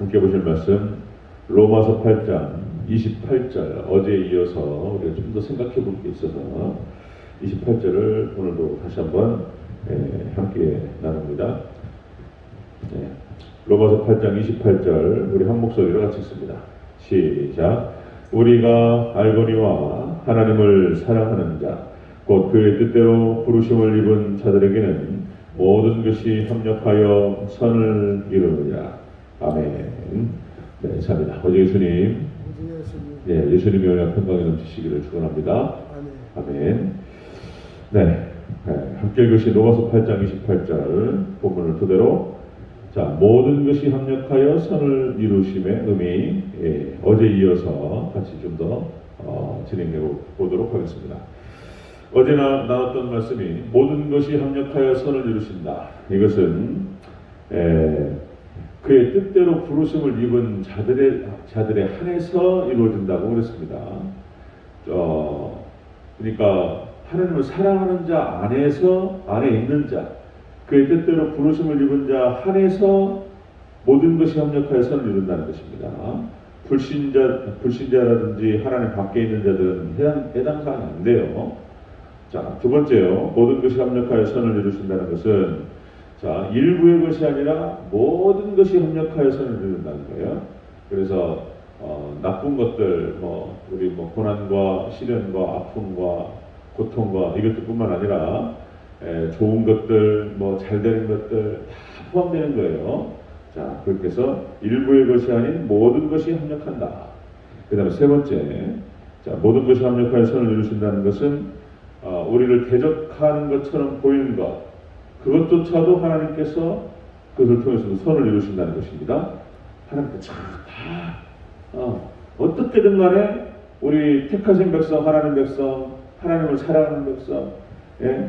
함께 보실 말씀 로마서 8장 28절, 어제에 이어서 우리가 좀 더 생각해 볼 게 있어서 28절을 오늘도 다시 한번 함께 나눕니다. 로마서 8장 28절 우리 한 목소리로 같이 읽습니다. 시작. 우리가 알거니와 하나님을 사랑하는 자 곧 그의 뜻대로 부르심을 입은 자들에게는 모든 것이 협력하여 선을 이루느니라. 아멘. 네, 감사합니다. 어제 예수님, 예수님의 은혜와 평강이 넘치시기를 축원합니다. 아멘. 네, 함께 읽으신 로마서 8장 28절 본문을 토대로 모든 것이 합력하여 선을 이루심의 의미, 어제 이어서 같이 좀 더 진행해 보도록 하겠습니다. 어제 나눴던 말씀이 모든 것이 합력하여 선을 이루신다. 이것은 그의 뜻대로 부르심을 입은 자들에 한해서 이루어진다고 그랬습니다. 그러니까 하나님을 사랑하는 자 안에 있는 자, 그의 뜻대로 부르심을 입은 자 한해서 모든 것이 협력하여 선을 이룬다는 것입니다. 불신자라든지 하나님 밖에 있는 자들은 해당 사항이 안 돼요. 두 번째요. 모든 것이 협력하여 선을 이루신다는 것은 일부의 것이 아니라 모든 것이 협력하여 선을 이룬다는 거예요. 그래서 나쁜 것들, 우리 고난과 시련과 아픔과 고통과 이것들뿐만 아니라 좋은 것들, 잘 되는 것들 다 포함되는 거예요. 그렇게 해서 일부의 것이 아닌 모든 것이 협력한다. 그 다음에 세 번째, 모든 것이 협력하여 선을 이루신다는 것은 우리를 대적하는 것처럼 보이는 것, 그것조차도 하나님께서 그것을 통해서도 선을 이루신다는 것입니다. 하나님께서 어떻게든 간에 우리 택하신 백성, 하나님 백성, 하나님을 사랑하는 백성,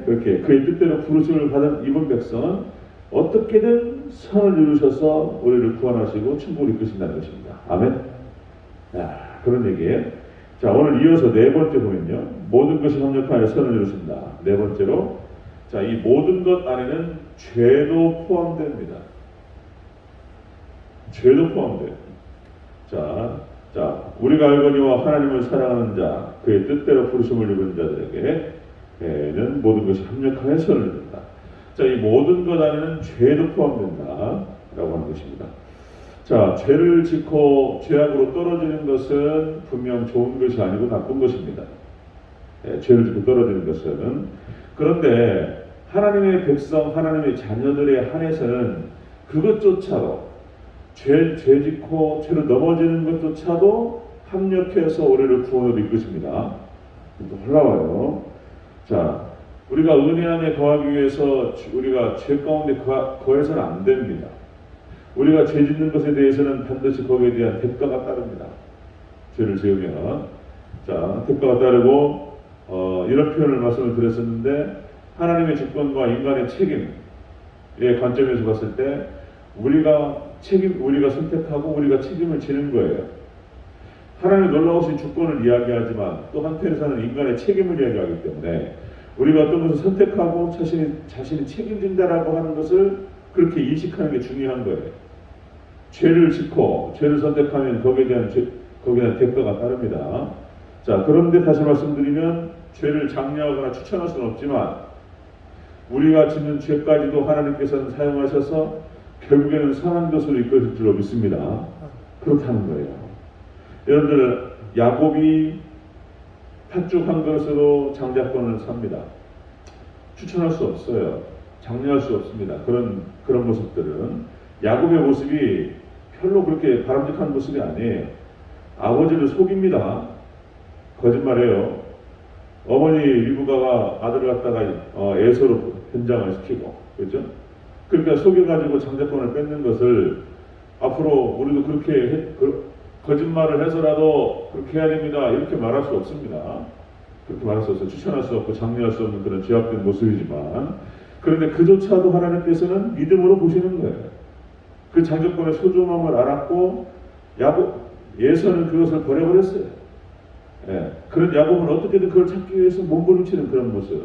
그렇게 그의 뜻대로 부르심을 받은 입은 백성은 어떻게든 선을 이루셔서 우리를 구원하시고 충분히 이끄신다는 것입니다. 아멘. 그런 얘기예요. 오늘 이어서 네 번째 보면요, 모든 것이 협력하여 선을 이루신다. 네 번째로, 이 모든 것 안에는 죄도 포함됩니다. 죄도 포함돼요. 우리가 알거니와 하나님을 사랑하는 자, 그의 뜻대로 부르심을 입은 자들에게는 모든 것이 협력하여 선을 이룬다. 이 모든 것 안에는 죄도 포함된다 라고 하는 것입니다. 죄를 짓고 죄악으로 떨어지는 것은 분명 좋은 것이 아니고 나쁜 것입니다. 죄를 짓고 떨어지는 것은. 그런데 하나님의 백성, 하나님의 자녀들에 한해서는 그것조차도 죄 짓고 죄로 넘어지는 것조차도 합력해서 우리를 구원으로 이끄십니다. 놀라워요. 우리가 은혜 안에 거하기 위해서 우리가 죄 가운데 거해서는 안 됩니다. 우리가 죄 짓는 것에 대해서는 반드시 거기에 대한 대가가 따릅니다. 죄를 지으면 대가가 따르고 이런 표현을 말씀을 드렸었는데, 하나님의 주권과 인간의 책임의 관점에서 봤을 때 우리가 선택하고 우리가 책임을 지는 거예요. 하나님의 놀라우신 주권을 이야기하지만 또 한편에서는 인간의 책임을 이야기하기 때문에 우리가 어떤 것을 선택하고 자신이 책임진다라고 하는 것을 그렇게 인식하는 게 중요한 거예요. 죄를 짓고 죄를 선택하면 거기에 대한 대가가 따릅니다. 그런데 다시 말씀드리면 죄를 장려하거나 추천할 수는 없지만 우리가 짓는 죄까지도 하나님께서는 사용하셔서 결국에는 선한 것으로 이끌어질 줄로 믿습니다. 그렇다는 거예요. 여러분들, 야곱이 팥죽 한 그릇으로 장자권을 삽니다. 추천할 수 없어요. 장려할 수 없습니다. 그런 모습들은 야곱의 모습이 별로 그렇게 바람직한 모습이 아니에요. 아버지를 속입니다. 거짓말해요. 어머니 리브가가 아들을 갖다가 에서로 변장을 시키고, 그렇죠? 그러니까 속여가지고 장자권을 뺏는 것을 앞으로 우리도 그렇게 거짓말을 해서라도 그렇게 해야 됩니다. 이렇게 말할 수 없습니다. 그렇게 말할 수 없어요. 추천할 수 없고 장려할 수 없는 그런 죄악된 모습이지만, 그런데 그조차도 하나님께서는 믿음으로 보시는 거예요. 그 장자권의 소중함을 알았고 예서는 그것을 버려버렸어요. 그런 야곱은 어떻게든 그걸 찾기 위해서 몸부림치는 그런 모습.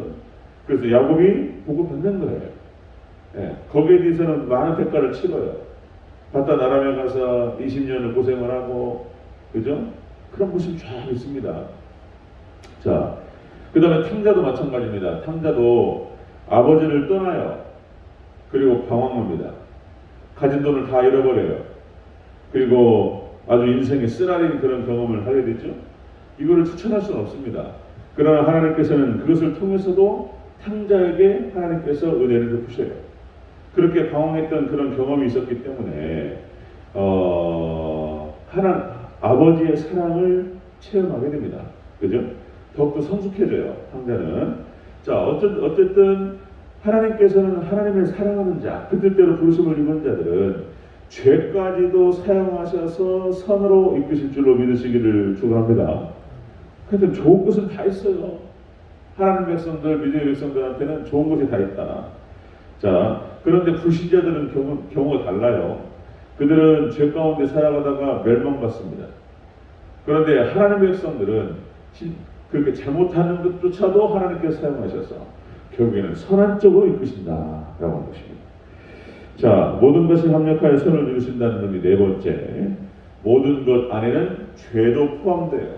그래서 야곱이 복을 받는 거예요. 거기에 대해서는 많은 대가를 치러요. 바다 나라에 가서 20년을 고생을 하고, 그죠? 그런 모습이 쫙 있습니다. 자, 그 다음에 탕자도 마찬가지입니다. 탕자도 아버지를 떠나요. 그리고 방황합니다. 가진 돈을 다 잃어버려요. 그리고 아주 인생의 쓰라린 그런 경험을 하게 되죠. 이거를 추천할 수는 없습니다. 그러나 하나님께서는 그것을 통해서도 탕자에게 하나님께서 은혜를 베푸셔요. 그렇게 방황했던 그런 경험이 있었기 때문에 아버지의 사랑을 체험하게 됩니다. 그죠? 더욱더 성숙해져요. 탕자는. 자, 어쨌든 하나님께서는 하나님의 사랑하는 자, 그 뜻대로 부르심을 입은 자들은 죄까지도 사용하셔서 선으로 이끄실 줄로 믿으시기를 축원합니다. 하여튼 좋은 것은 다 있어요. 하나님 백성들, 믿음의 백성들한테는 좋은 것이 다 있다. 자, 그런데 불신자들은 경우가 달라요. 그들은 죄 가운데 살아가다가 멸망받습니다. 그런데 하나님의 백성들은 그렇게 잘못하는 것조차도 하나님께서 사용하셔서 결국에는 선한 쪽으로 이끄신다라고 하는 것입니다. 자, 모든 것이 합력하여 선을 이루신다는 의미 네 번째, 모든 것 안에는 죄도 포함돼요.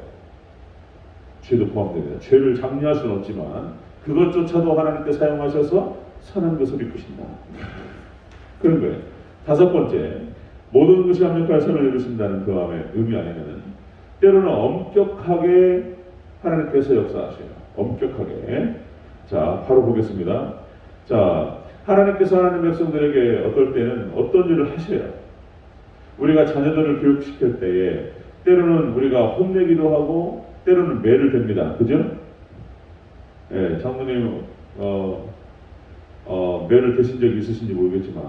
죄도 포함됩니다. 죄를 장려할 수는 없지만 그것조차도 하나님께 사용하셔서 선한 것을 이끄신다. 그런 거예요. 다섯 번째, 모든 것이 합력하여 선을 이루신다는 그 의미 안에는 때로는 엄격하게 하나님께서 역사하셔요. 엄격하게. 자, 바로 보겠습니다. 자, 하나님께서 하나님 백성들에게 어떨 때는 어떤 일을 하셔요. 우리가 자녀들을 교육시킬 때에 때로는 우리가 혼내기도 하고 때로는 매를 댑니다. 그죠? 예, 장모님 매를 대신 적이 있으신지 모르겠지만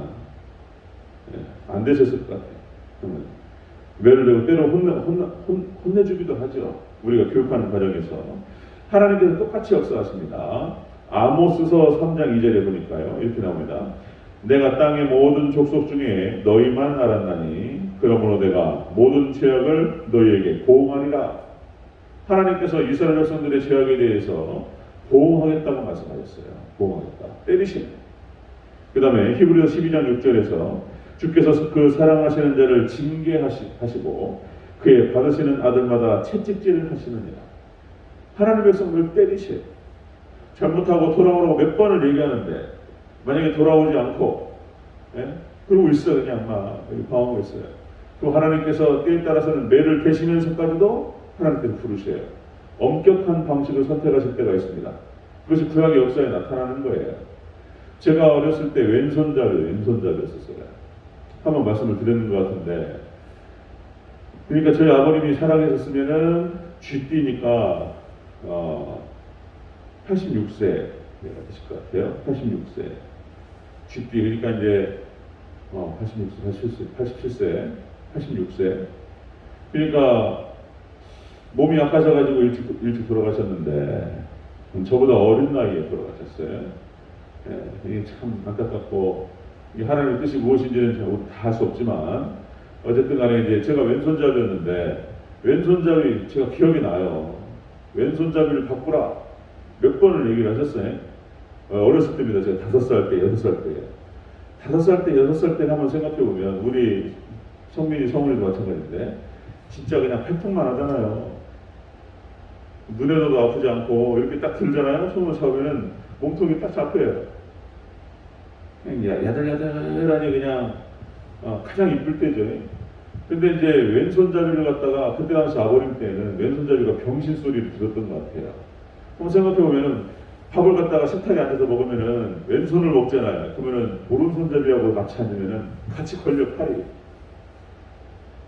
안 되셨을 것 같아요. 매를 대고 때로 혼내주기도 하죠. 우리가 교육하는 과정에서. 하나님께서 똑같이 역사하십니다. 아모스서 3장 2절에 보니까요. 이렇게 나옵니다. 내가 땅의 모든 족속 중에 너희만 알았나니 그러므로 내가 모든 죄악을 너희에게 보응하리라. 하나님께서 이스라엘 백성들의 죄악에 대해서 보응하겠다고 말씀하셨어요. 보응하겠다. 때리시네. 그 다음에 히브리서 12장 6절에서 주께서 그 사랑하시는 자를 징계하시고 그의 받으시는 아들마다 채찍질을 하시느니라. 하나님 백성을 때리셔요. 잘못하고 돌아오라고 몇 번을 얘기하는데 만약에 돌아오지 않고 그러고 있어 그냥 막 방황하고 있어요. 그 하나님께서 때에 따라서는 매를 대시면서까지도 하나님께서 부르셔요. 엄격한 방식을 선택하실 때가 있습니다. 그것이 구약의 역사에 나타나는 거예요. 제가 어렸을 때 왼손잡이였었어요. 한번 말씀을 드렸는 것 같은데, 그러니까 저희 아버님이 살아계셨으면은 쥐띠니까 86세 되실 것 같아요. 86세 쥐띠. 그러니까 이제 87세 86세. 그러니까 몸이 약하셔가지고 일찍 돌아가셨는데 저보다 어린 나이에 돌아가셨어요. 이게 참 안타깝고, 이 하나님의 뜻이 무엇인지는 제가 다 할 수 없지만 어쨌든 간에 이제 제가 왼손잡이였는데 왼손잡이 제가 기억이 나요. 왼손잡이를 바꾸라 몇 번을 얘기를 하셨어요. 어렸을 때입니다. 제가 5살 때, 6살 때. 5살 때, 6살 때 한번 생각해보면 우리 성민이도 마찬가지인데 진짜 그냥 팔통만 하잖아요. 눈에도 아프지 않고 이렇게 딱 들잖아요. 손을 잡으면 몸통이 딱 잡혀요. 그냥 야들야들하니 그냥 가장 이쁠 때죠. 근데 이제 왼손잡이를 갖다가 그때 당시 아버님 때는 왼손잡이가 병신 소리를 들었던 것 같아요. 한번 생각해보면은 밥을 갖다가 식탁에 앉아서 먹으면은 왼손을 먹잖아요. 그러면은 오른손잡이하고 같이 앉으면은 같이 걸려 팔이.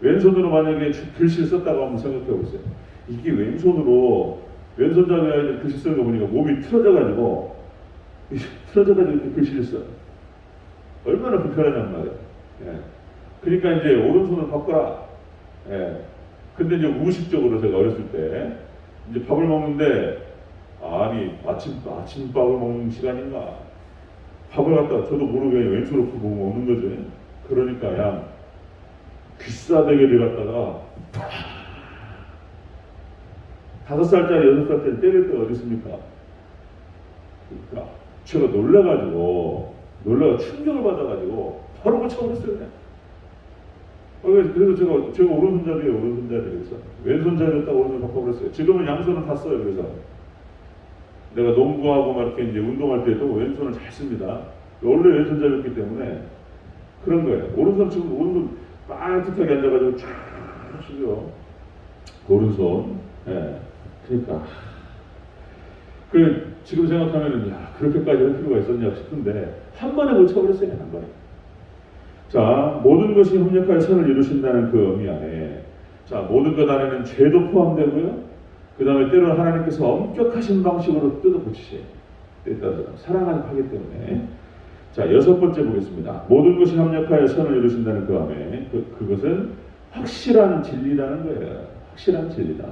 왼손으로 만약에 글씨를 썼다고 한번 생각해보세요. 이게 왼손잡이가 글씨 쓰는 거 보니까 몸이 틀어져가지고 이렇게 글씨를 써. 얼마나 불편하냔 말이에요. 예. 그러니까 이제 오른손을 바꿔라. 예. 근데 이제 무의식적으로 제가 어렸을 때 이제 밥을 먹는데 아침밥을 먹는 시간인가 밥을 갖다가 저도 모르게 왼손으로 보고 먹는 거죠. 그러니까 그냥 귀싸대기를 갖다가 5살짜리 6살짜리 때릴 때가 어디 있습니까? 그러니까 제가 놀라가 충격을 받아가지고 바로 고쳐버렸어요. 그냥 그래서 제가 오른손잡이에요. 오른손잡이. 그래서 왼손잡이였다가 오른손 바꿔버렸어요. 지금은 양손은 다 써요. 그래서 내가 농구하고 막 이렇게 이제 운동할 때도 왼손을 잘 씁니다. 원래 왼손잡이였기 때문에 그런 거예요. 오른손 빠듯하게 앉아가지고 쫙 치죠. 오른손. 예. 그러니까 지금 생각하면은 그렇게까지 할 필요가 있었냐 싶은데 한 번에 못 쳐버렸어요. 한 번에. 자, 모든 것이 협력하여 선을 이루신다는 그 의미 안에, 자, 모든 것 안에는 죄도 포함되고요. 그 다음에 때로는 하나님께서 엄격하신 방식으로 뜯어붙이세요. 사랑하기 때문에. 자, 6번째 보겠습니다. 모든 것이 협력하여 선을 이루신다는 그 안에, 그것은 확실한 진리라는 거예요. 확실한 진리다.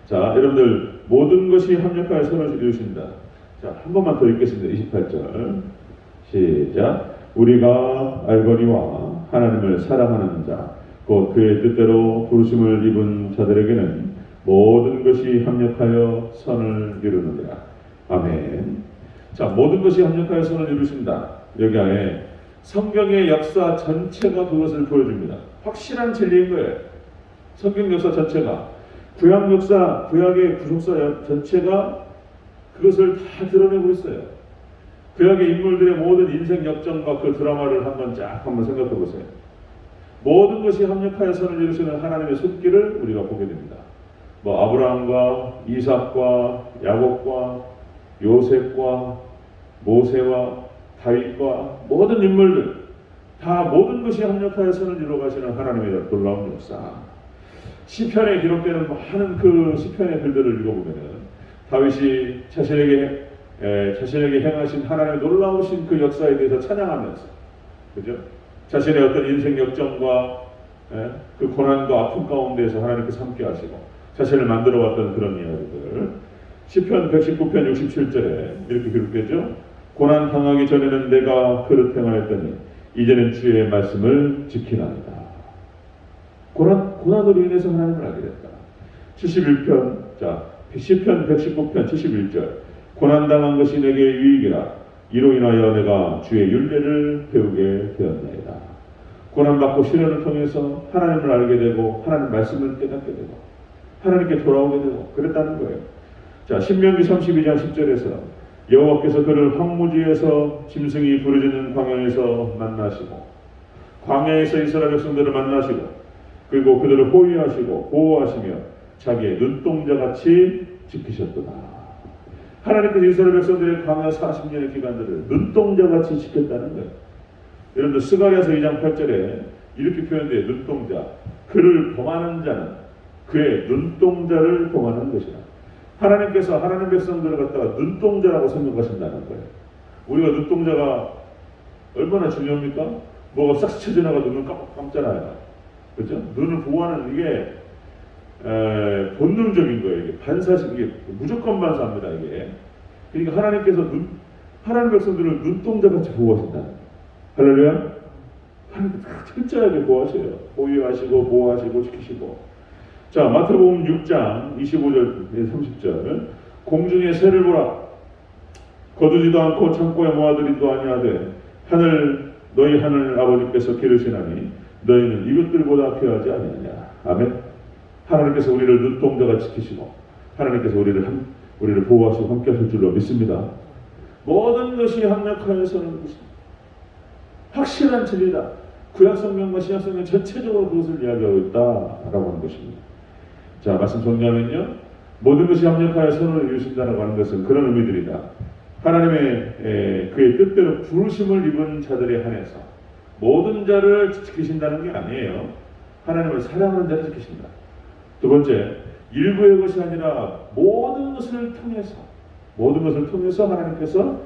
자, 여러분들, 모든 것이 협력하여 선을 이루신다. 자, 한 번만 더 읽겠습니다. 28절. 시작. 우리가 알거니와 하나님을 사랑하는 자, 곧 그의 뜻대로 부르심을 입은 자들에게는 모든 것이 협력하여 선을 이루느니라. 아멘. 자, 모든 것이 협력하여 선을 이루신다. 여기 안에 성경의 역사 전체가 그것을 보여줍니다. 확실한 진리인 거예요. 성경 역사 전체가. 구약 역사, 구약의 구속사 전체가 그것을 다 드러내고 있어요. 구약의 인물들의 모든 인생 역정과 그 드라마를 한번 생각해 보세요. 모든 것이 합력하여 선을 이루시는 하나님의 손길을 우리가 보게 됩니다. 아브라함과 이삭과 야곱과 요셉과 모세와 다윗과 모든 인물들 다 모든 것이 합력하여 선을 이루어 가시는 하나님의 놀라운 역사. 시편에 기록되는 많은 그 시편의 글들을 읽어보면은 다윗이 자신에게 행하신 하나님의 놀라우신 그 역사에 대해서 찬양하면서, 그죠? 자신의 어떤 인생 역정과 그 고난과 아픔 가운데에서 하나님께서 함께 하시고 자신을 만들어 왔던 그런 이야기들. 시편 119편 67절에 이렇게 기록되죠. 고난 당하기 전에는 내가 그릇 행하였더니 이제는 주의 말씀을 지키나이다. 고난으로 인해서 하나님을 알게 됐다. 71편, 자, 시편 119편 71절. 고난당한 것이 내게 유익이라. 이로 인하여 내가 주의 율례를 배우게 되었나이다. 고난받고 시련을 통해서 하나님을 알게 되고 하나님 말씀을 깨닫게 되고 하나님께 돌아오게 되고 그랬다는 거예요. 자, 신명기 32장 10절에서 여호와께서 그를 황무지에서 짐승이 부르짖는 광야에서 만나시고 광야에서 이스라엘 백성들을 만나시고 그리고 그들을 호위하시고 보호하시며 자기의 눈동자같이 지키셨도다. 하나님께서 이스라엘 백성들의 광야 40년의 기간들을 눈동자같이 지켰다는 거예요. 여러분들 스가랴서 2장 8절에 이렇게 표현돼요. 눈동자. 그를 범하는 자는 그의 눈동자를 범하는 것이라. 하나님께서 하나님 백성들을 갖다가 눈동자라고 생각하신다는 거예요. 우리가 눈동자가 얼마나 중요합니까? 뭐가 싹 스쳐 지나가도 눈을 감잖아요. 그렇죠? 눈을 보호하는 이게 본능적인 거예요. 이게 반사식, 이게 무조건 반사합니다. 이게. 그러니까 하나님께서 하나님 백성들을 눈동자같이 보호하신다. 할렐루야. 하나님께서 철저하게 보호하셔요. 보유하시고 보호하시고 지키시고. 자, 마태복음 6장 25절 30절. 공중의 새를 보라. 거두지도 않고 창고에 모아들이도 아니하되 너희 하늘 아버지께서 기르시나니 너희는 이것들보다 귀하지 아니하냐. 아멘. 하나님께서 우리를 눈동자같이 지키시고 하나님께서 우리를 보호하시고 함께 하실 줄로 믿습니다. 모든 것이 합력하여서는 확실한 진리다. 구약성경과 신약성경 전체적으로 그것을 이야기하고 있다라고 하는 것입니다. 자, 말씀 정리하면요, 모든 것이 합력하여 선을 이루신다라고 하는 것은 그런 의미들이다. 하나님의 그의 뜻대로 부르심을 입은 자들에 한해서 모든 자를 지키신다는 게 아니에요. 하나님을 사랑하는 자를 지키신다. 두 번째, 일부의 것이 아니라 모든 것을 통해서 하나님께서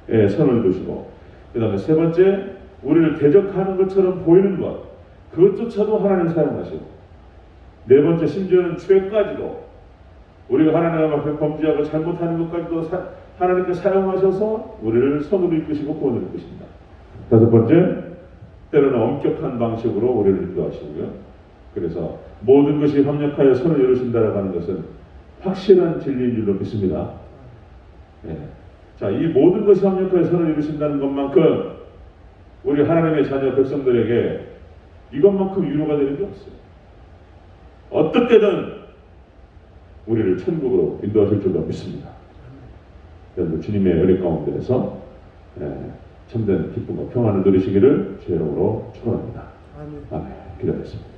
선을 두시고, 그 다음에 세 번째, 우리를 대적하는 것처럼 보이는 것, 그것조차도 하나님 사용하시고, 네 번째, 심지어는 죄까지도 우리가 하나님 앞에 범죄하고 잘못하는 것까지도 하나님께 사용하셔서 우리를 선으로 이끄시고 구원을 이끄신다. 다섯 번째, 때로는 엄격한 방식으로 우리를 인도하시고요. 그래서 모든 것이 합력하여 선을 이루신다라고 하는 것은 확실한 진리인 줄로 믿습니다. 네. 자, 이 모든 것이 합력하여 선을 이루신다는 것만큼 우리 하나님의 자녀 백성들에게 이것만큼 위로가 되는 게 없어요. 어떻게든 우리를 천국으로 인도하실 줄로 믿습니다. 여러분 주님의 은혜 가운데서 참된 기쁨과 평안을 누리시기를 주의 이름으로 축원합니다. 아멘. 기도하겠습니다.